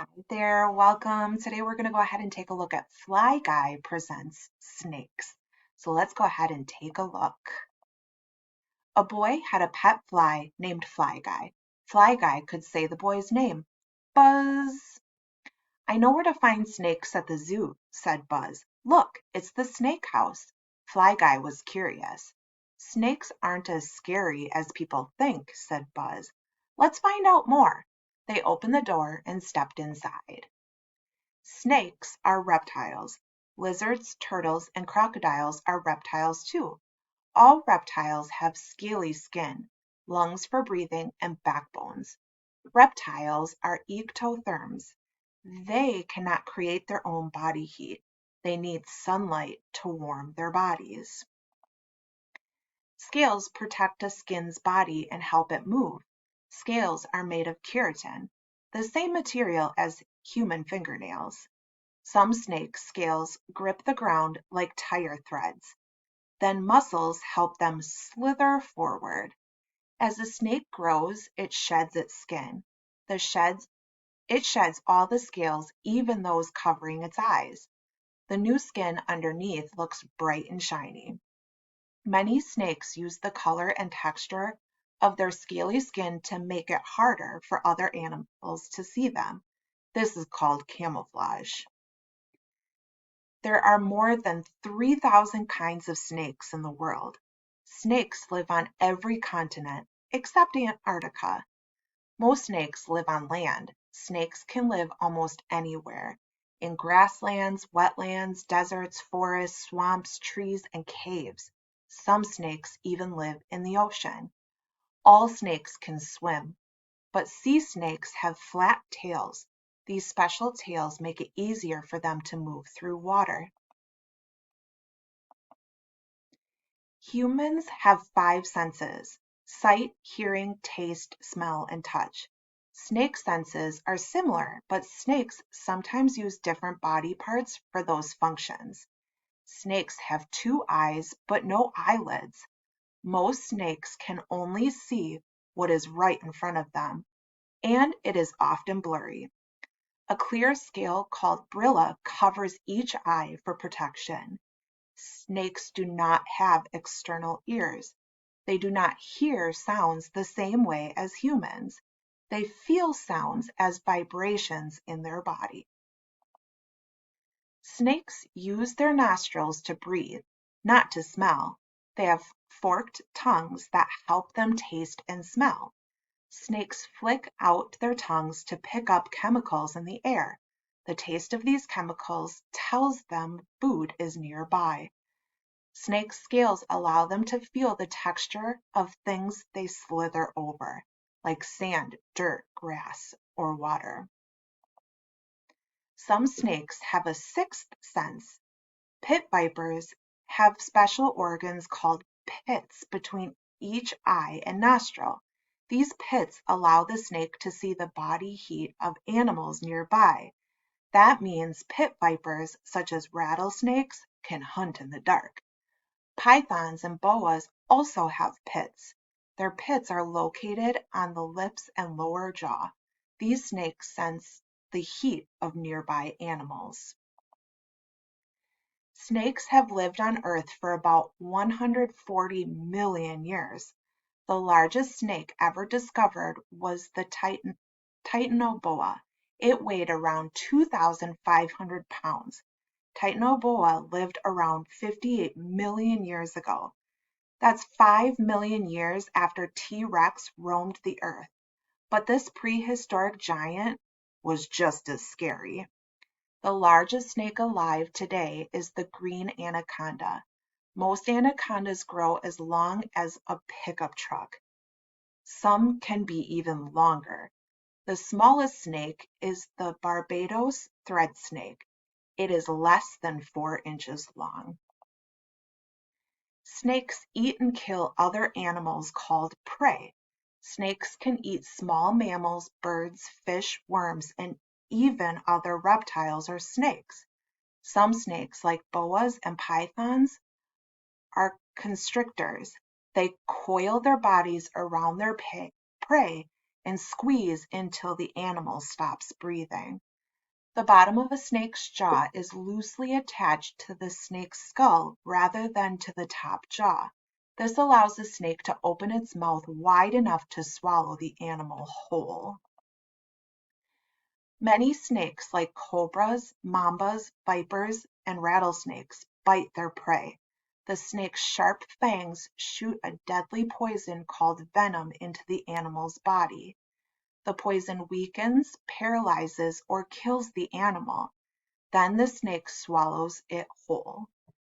Hi there, welcome. Today we're going to go ahead and take a look at Fly Guy Presents Snakes. So let's go ahead and take a look. A boy had a pet fly named Fly Guy. Fly Guy could say the boy's name. Buzz. I know where to find snakes at the zoo, said Buzz. Look, it's the snake house. Fly Guy was curious. Snakes aren't as scary as people think, said Buzz. Let's find out more. They opened the door and stepped inside. Snakes are reptiles. Lizards, turtles, and crocodiles are reptiles too. All reptiles have scaly skin, lungs for breathing, and backbones. Reptiles are ectotherms. They cannot create their own body heat. They need sunlight to warm their bodies. Scales protect a skin's body and help it move. Scales are made of keratin, the same material as human fingernails. Some snakes' scales grip the ground like tire threads. Then muscles help them slither forward. As a snake grows, it sheds its skin. It sheds all the scales, even those covering its eyes. The new skin underneath looks bright and shiny. Many snakes use the color and texture of their scaly skin to make it harder for other animals to see them. This is called camouflage. There are more than 3,000 kinds of snakes in the world. Snakes live on every continent except Antarctica. Most snakes live on land. Snakes can live almost anywhere in grasslands, wetlands, deserts, forests, swamps, trees, and caves. Some snakes even live in the ocean. All snakes can swim, but sea snakes have flat tails. These special tails make it easier for them to move through water. Humans have five senses: sight, hearing, taste, smell, and touch. Snake senses are similar, but snakes sometimes use different body parts for those functions. Snakes have two eyes, but no eyelids. Most snakes can only see what is right in front of them, and it is often blurry. A clear scale called brilla covers each eye for protection. Snakes do not have external ears. They do not hear sounds the same way as humans. They feel sounds as vibrations in their body. Snakes use their nostrils to breathe, not to smell. They have forked tongues that help them taste and smell. Snakes flick out their tongues to pick up chemicals in the air. The taste of these chemicals tells them food is nearby. Snakes' scales allow them to feel the texture of things they slither over, like sand, dirt, grass, or water. Some snakes have a sixth sense. Pit vipers have special organs called pits between each eye and nostril. These pits allow the snake to see the body heat of animals nearby. That means pit vipers, such as rattlesnakes, can hunt in the dark. Pythons and boas also have pits. Their pits are located on the lips and lower jaw. These snakes sense the heat of nearby animals. Snakes have lived on Earth for about 140 million years. The largest snake ever discovered was the Titanoboa. It weighed around 2,500 pounds. Titanoboa lived around 58 million years ago. That's 5 million years after T. rex roamed the earth. But this prehistoric giant was just as scary. The largest snake alive today is the green anaconda. Most anacondas grow as long as a pickup truck. Some can be even longer. The smallest snake is the Barbados thread snake. It is less than 4 inches long. Snakes eat and kill other animals called prey. Snakes can eat small mammals, birds, fish, worms, and even other reptiles or snakes. Some snakes, like boas and pythons, are constrictors. They coil their bodies around their prey and squeeze until the animal stops breathing. The bottom of a snake's jaw is loosely attached to the snake's skull rather than to the top jaw. This allows the snake to open its mouth wide enough to swallow the animal whole. Many snakes, like cobras, mambas, vipers, and rattlesnakes, bite their prey. The snake's sharp fangs shoot a deadly poison called venom into the animal's body. The poison weakens, paralyzes, or kills the animal. Then the snake swallows it whole.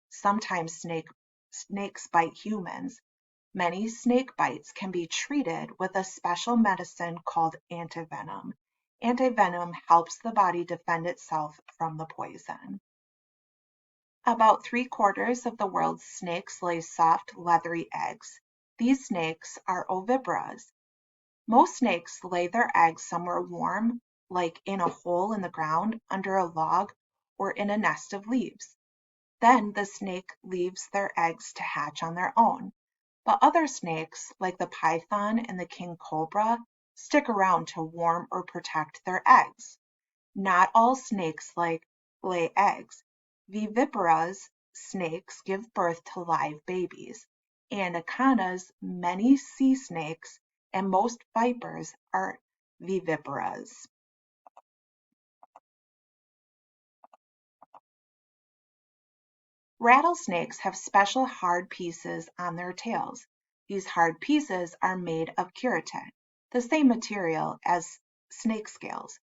Sometimes snakes bite humans. Many snake bites can be treated with a special medicine called antivenom. Antivenom helps the body defend itself from the poison. About 3/4 of the world's snakes lay soft, leathery eggs. These snakes are oviparous. Most snakes lay their eggs somewhere warm, like in a hole in the ground, under a log, or in a nest of leaves. Then the snake leaves their eggs to hatch on their own. But other snakes, like the python and the king cobra, stick around to warm or protect their eggs. Not all snakes lay eggs. Viviparous snakes give birth to live babies. Anacondas, many sea snakes, and most vipers are viviparous. Rattlesnakes have special hard pieces on their tails. These hard pieces are made of keratin, the same material as snake scales.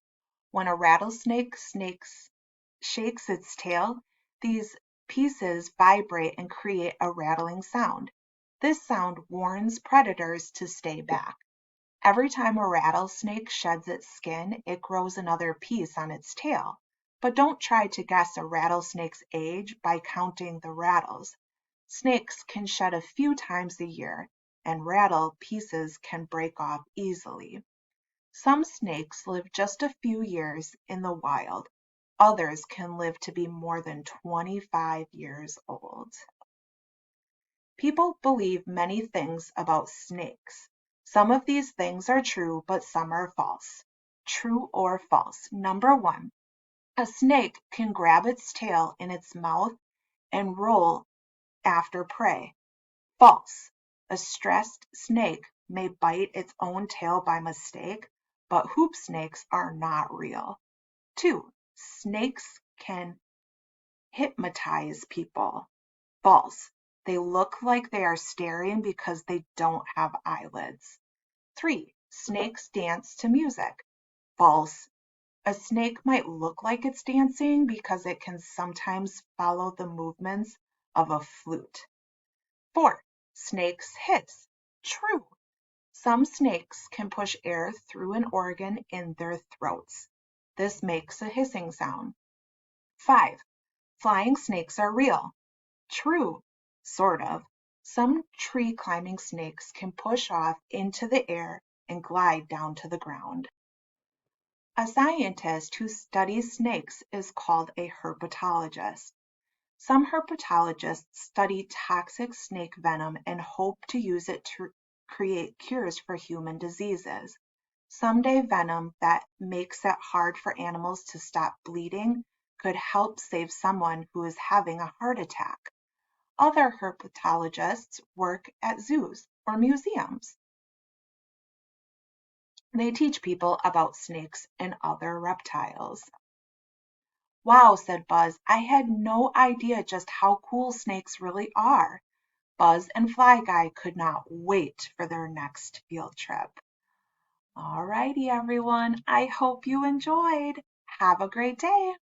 When a rattlesnake shakes its tail, these pieces vibrate and create a rattling sound. This sound warns predators to stay back. Every time a rattlesnake sheds its skin, it grows another piece on its tail. But don't try to guess a rattlesnake's age by counting the rattles. Snakes can shed a few times a year, and rattle pieces can break off easily. Some snakes live just a few years in the wild. Others can live to be more than 25 years old. People believe many things about snakes. Some of these things are true, but some are false. True or false? Number 1, a snake can grab its tail in its mouth and roll after prey. False. A stressed snake may bite its own tail by mistake, but hoop snakes are not real. 2, snakes can hypnotize people. False. They look like they are staring because they don't have eyelids. 3, snakes dance to music. False. A snake might look like it's dancing because it can sometimes follow the movements of a flute. 4, snakes hiss. True. Some snakes can push air through an organ in their throats. This makes a hissing sound. 5, flying snakes are real. True, sort of. Some tree climbing snakes can push off into the air and glide down to the ground. A scientist who studies snakes is called a herpetologist. Some herpetologists study toxic snake venom and hope to use it to create cures for human diseases. Someday venom that makes it hard for animals to stop bleeding could help save someone who is having a heart attack. Other herpetologists work at zoos or museums. They teach people about snakes and other reptiles. Wow, said Buzz, I had no idea just how cool snakes really are. Buzz and Fly Guy could not wait for their next field trip. Alrighty, everyone, I hope you enjoyed. Have a great day.